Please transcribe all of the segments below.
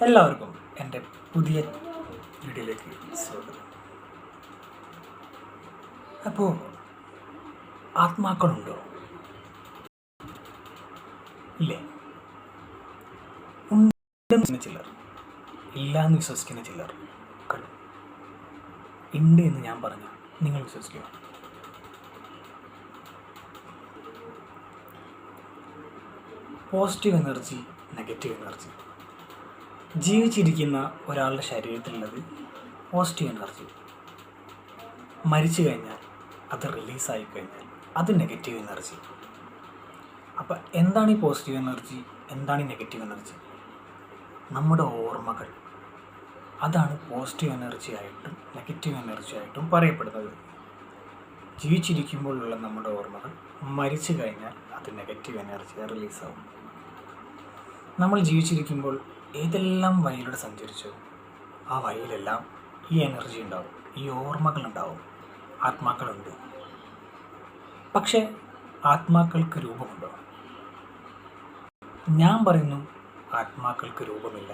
എല്ലാവർക്കും എൻ്റെ പുതിയ വീഡിയോയിലേക്ക് സ്വാഗതം. അപ്പോൾ ആത്മാക്കളുണ്ടോ? ഇല്ലേ? ഉണ്ടെന്ന് ചിലർ, ഇല്ലാന്ന് വിശ്വസിക്കുന്ന ചിലർ ഉണ്ട് എന്ന് ഞാൻ പറഞ്ഞു. നിങ്ങൾ വിശ്വസിക്കുക? Positive energy, negative energy. ജീവിച്ചിരിക്കുന്ന ഒരാളുടെ ശരീരത്തിലുള്ളത് പോസിറ്റീവ് എനർജി. മരിച്ചു കഴിഞ്ഞാൽ അത് റിലീസായി കഴിഞ്ഞാൽ അത് നെഗറ്റീവ് എനർജി. അപ്പം എന്താണ് ഈ പോസിറ്റീവ് എനർജി, എന്താണ് ഈ നെഗറ്റീവ് എനർജി? നമ്മുടെ ഓർമ്മകൾ, അതാണ് പോസിറ്റീവ് എനർജി ആയിട്ടും നെഗറ്റീവ് എനർജി ആയിട്ടും പറയപ്പെടുന്നത്. ജീവിച്ചിരിക്കുമ്പോഴുള്ള നമ്മുടെ ഓർമ്മകൾ മരിച്ചു കഴിഞ്ഞാൽ അത് നെഗറ്റീവ് എനർജി റിലീസാവും. നമ്മൾ ജീവിച്ചിരിക്കുമ്പോൾ ഏതെല്ലാം വഴിയിലൂടെ സഞ്ചരിച്ചോ ആ വഴിയിലെല്ലാം ഈ എനർജി ഉണ്ടാവും, ഈ ഓർമ്മകളുണ്ടാവും. ആത്മാക്കളുണ്ട്. പക്ഷേ ആത്മാക്കൾക്ക് രൂപമുണ്ടോ? ഞാൻ പറയുന്നു ആത്മാക്കൾക്ക് രൂപമില്ല.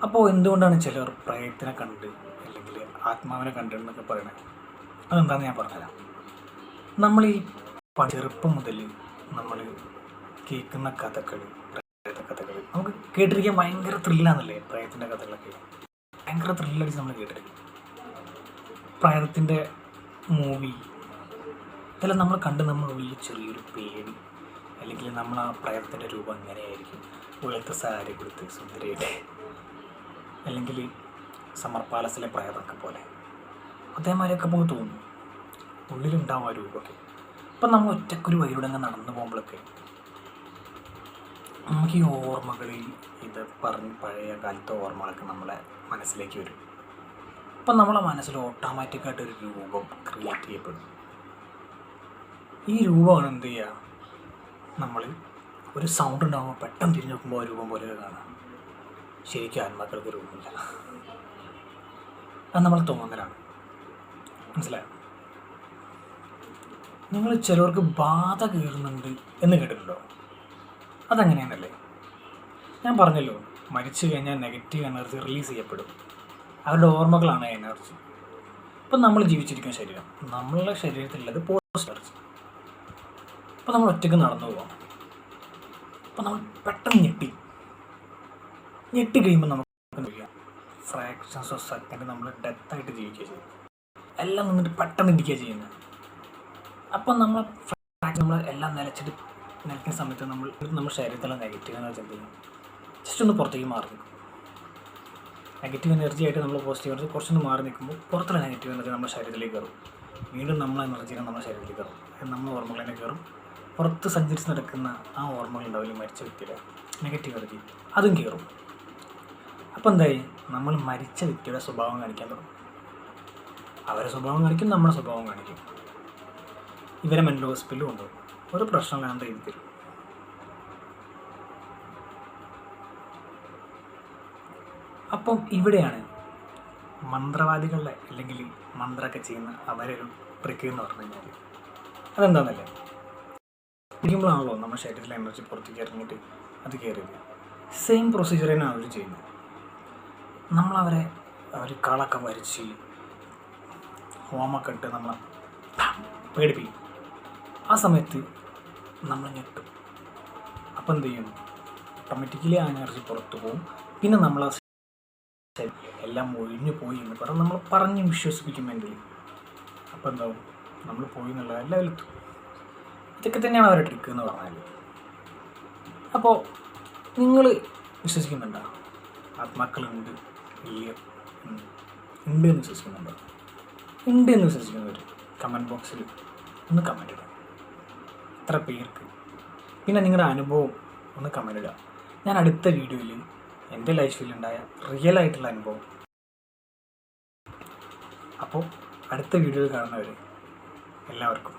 അപ്പോൾ എന്തുകൊണ്ടാണ് ചിലർ പ്രയത്നം കണ്ട് അല്ലെങ്കിൽ ആത്മാവിനെ കണ്ടെന്നൊക്കെ പറയണത്? അതെന്താണെന്ന് ഞാൻ പറഞ്ഞുതരാം. നമ്മൾ ഈ ചെറുപ്പം മുതൽ നമ്മൾ കേൾക്കുന്ന കഥകൾ, കഥകൾ നമുക്ക് കേട്ടിരിക്കാൻ ഭയങ്കര ത്രില്ലാന്നല്ലേ? പ്രേതത്തിൻ്റെ കഥകളൊക്കെ ഭയങ്കര ത്രില്ലടിച്ച് നമ്മൾ കേട്ടിരിക്കും. പ്രേതത്തിൻ്റെ മൂവി ഇതെല്ലാം നമ്മൾ കണ്ട് നമ്മുടെ ഉള്ളിൽ ചെറിയൊരു പേടി, അല്ലെങ്കിൽ നമ്മൾ ആ പ്രേതത്തിൻ്റെ രൂപം എങ്ങനെയായിരിക്കും, വെളുത്ത സാരി കൊടുത്ത് സുന്ദരിയുടെ, അല്ലെങ്കിൽ സമ്മർ പാലസിലെ പ്രേതമൊക്കെ പോലെ അതേമാതിരിയൊക്കെ നമുക്ക് തോന്നും, ഉള്ളിലുണ്ടാവും ആ രൂപമൊക്കെ. അപ്പം നമ്മൾ ഒറ്റക്കൊരു വഴിയുടെ അങ്ങ് നടന്നു പോകുമ്പോഴൊക്കെ നമുക്ക് ഈ ഓർമ്മകളിൽ ഇത് പറഞ്ഞ് പഴയ കാലത്തെ ഓർമ്മകളൊക്കെ നമ്മളെ മനസ്സിലേക്ക് വരും. അപ്പം നമ്മളെ മനസ്സിൽ ഓട്ടോമാറ്റിക്കായിട്ടൊരു രൂപം ക്രിയേറ്റ് ചെയ്യപ്പെടും. ഈ രൂപമാണ് എന്ത് ചെയ്യുക, നമ്മൾ ഒരു സൗണ്ട് ഉണ്ടാകുമ്പോൾ പെട്ടെന്ന് തിരിഞ്ഞ് നോക്കുമ്പോൾ ആ രൂപം പോലെ കാണാം. ശരിക്കും ആത്മാക്കൾക്ക് രൂപമില്ല, അത് നമ്മൾ തോന്നലാണ്. മനസ്സിലായോ? നിങ്ങൾ ചിലർക്ക് ബാധ കയറുന്നുണ്ട് എന്ന് കേട്ടിട്ടുണ്ടോ? അതെങ്ങനെയാണല്ലേ? ഞാൻ പറഞ്ഞല്ലോ, മരിച്ചു കഴിഞ്ഞാൽ നെഗറ്റീവ് എനർജി റിലീസ് ചെയ്യപ്പെടും. അവരുടെ ഓർമ്മകളാണ് എനർജി. ഇപ്പം നമ്മൾ ജീവിച്ചിരിക്കുന്ന ശരീരം, നമ്മളുടെ ശരീരത്തിലുള്ളത് പോസിറ്റീവ് എനർജി. അപ്പം നമ്മൾ ഒറ്റയ്ക്ക് നടന്നു പോകാം. അപ്പം നമ്മൾ പെട്ടെന്ന് ഞെട്ടി കഴിയുമ്പോൾ നമുക്ക് ഫ്രാക്ഷൻസ് ഓഫ് സെക്കൻഡ് നമ്മൾ ഡെത്തായിട്ട് ജീവിക്കുക ചെയ്യും. എല്ലാം നിന്നിട്ട് പെട്ടെന്ന് ഇരിക്കുക ചെയ്യുന്നത്. അപ്പം നമ്മൾ എല്ലാം നിലയ്ക്കുന്ന സമയത്ത് നമ്മുടെ ശരീരത്തിലുള്ള നെഗറ്റീവ് എനർജി എന്ത് ചെയ്യും? ജസ്റ്റ് ഒന്ന് പുറത്തേക്ക് മാറി നിൽക്കും. നെഗറ്റീവ് എനർജി ആയിട്ട് നമ്മൾ പോസിറ്റീവ് എനർജി കുറച്ചൊന്ന് മാറി നിൽക്കുമ്പോൾ പുറത്തുള്ള നെഗറ്റീവ് എനർജി നമ്മുടെ ശരീരത്തിലേക്ക് കയറും. വീണ്ടും നമ്മളെ എനർജിനെ നമ്മുടെ ശരീരത്തിലേക്ക് കയറും. നമ്മുടെ ഓർമ്മകളെ കയറും. പുറത്ത് സഞ്ചരിച്ച് നടക്കുന്ന ആ ഓർമ്മകളുണ്ടാവില്ല, മരിച്ച വ്യക്തിയുടെ നെഗറ്റീവ് എനർജി, അതും കയറും. അപ്പോൾ എന്തായി? നമ്മൾ മരിച്ച വ്യക്തിയുടെ സ്വഭാവം കാണിക്കാൻ തുടങ്ങും. അവരുടെ സ്വഭാവം കാണിക്കും, നമ്മുടെ സ്വഭാവം കാണിക്കും. ഇവരെ മെൻ്റൽ ഹോസ്പിറ്റലിൽ കൊണ്ടുപോകും. ഒരു പ്രശ്നമില്ലാണ്ട് എഴുതി തരും. അപ്പം ഇവിടെയാണ് മന്ത്രവാദികളുടെ അല്ലെങ്കിൽ മന്ത്രമൊക്കെ ചെയ്യുന്ന അവരൊരു ട്രിക്ക് എന്ന് പറഞ്ഞു കഴിഞ്ഞാൽ അതെന്താണെന്നല്ലേ? ഇരിക്കുമ്പോഴാണല്ലോ നമ്മുടെ ശരീരത്തിലെ എനർജി പുറത്തേക്ക് ഇറങ്ങിയിട്ട് അത് കയറിയത്. സെയിം പ്രൊസീജിയർ തന്നെയാണ് അവർ ചെയ്യുന്നത്. അവർ കളൊക്കെ വരച്ച് ഹോമൊക്കെ ഇട്ട് നമ്മളെ പേടിപ്പിക്കും. ആ സമയത്ത് നമ്മൾ ഞെട്ടും. അപ്പം എന്ത് ചെയ്യും? ഓട്ടോമാറ്റിക്കലി ആ എനർജി പുറത്തു പോകും. പിന്നെ നമ്മൾ എല്ലാം ഒഴിഞ്ഞു പോയി എന്ന് നമ്മൾ പറഞ്ഞ് വിശ്വസിപ്പിക്കും മെൻ്റലി. അപ്പം എന്താവും? നമ്മൾ പോയി എന്നുള്ള ലെവലെത്തും. ഇതൊക്കെ തന്നെയാണ് അവരുടെ ട്രിക്ക് എന്ന് പറഞ്ഞാൽ. അപ്പോൾ നിങ്ങൾ വിശ്വസിക്കുന്നുണ്ടോ? ആത്മാക്കളുണ്ട്, ഇല്ല? ഉണ്ട് എന്ന് വിശ്വസിക്കുന്നുണ്ടോ? ഉണ്ട് എന്ന് വിശ്വസിക്കുന്നവർ കമൻറ്റ് ബോക്സിൽ ഒന്ന് കമൻറ്റ് ഇടുക. എത്ര പേർക്ക്? പിന്നെ നിങ്ങളുടെ അനുഭവം ഒന്ന് കമൻറ്റ് ഇടുക. ഞാൻ അടുത്ത വീഡിയോയിൽ എൻ്റെ ലൈഫിലുണ്ടായ റിയൽ ആയിട്ടുള്ള അനുഭവം. അപ്പോൾ അടുത്ത വീഡിയോയിൽ കാണുന്നവർ എല്ലാവർക്കും